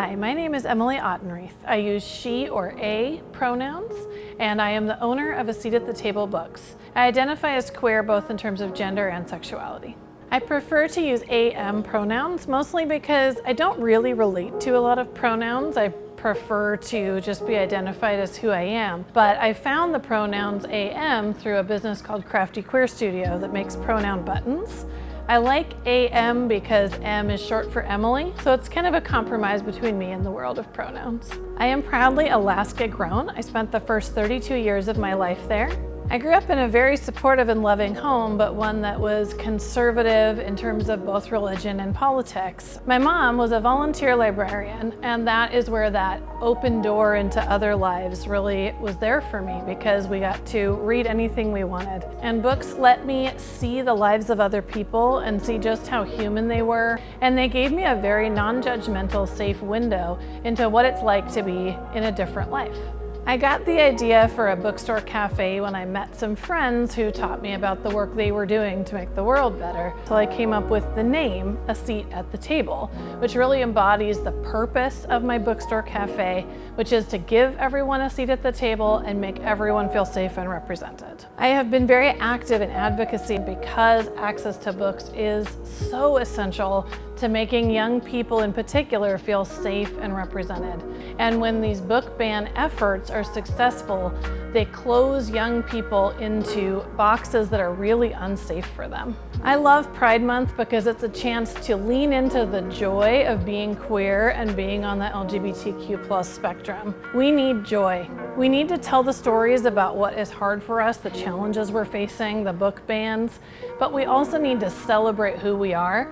Hi, my name is Emily Autenrieth. I use she or a pronouns, and I am the owner of A Seat at the Table Books. I identify as queer both in terms of gender and sexuality. I prefer to use am pronouns mostly because I don't really relate to a lot of pronouns. I prefer to just be identified as who I am. But I found the pronouns am through a business called Crafty Queer Studio that makes pronoun buttons. I like am because M is short for Emily, so it's kind of a compromise between me and the world of pronouns. I am proudly Alaska grown. I spent the first 32 years of my life there. I grew up in a very supportive and loving home, but one that was conservative in terms of both religion and politics. My mom was a volunteer librarian, and that is where that open door into other lives really was there for me because we got to read anything we wanted. And books let me see the lives of other people and see just how human they were, and they gave me a very non-judgmental, safe window into what it's like to be in a different life. I got the idea for a bookstore cafe when I met some friends who taught me about the work they were doing to make the world better. So I came up with the name, A Seat at the Table, which really embodies the purpose of my bookstore cafe, which is to give everyone a seat at the table and make everyone feel safe and represented. I have been very active in advocacy because access to books is so essential to making young people in particular feel safe and represented. And when these book ban efforts are successful, they close young people into boxes that are really unsafe for them. I love Pride Month because it's a chance to lean into the joy of being queer and being on the LGBTQ+ spectrum. We need joy. We need to tell the stories about what is hard for us, the challenges we're facing, the book bans, but we also need to celebrate who we are.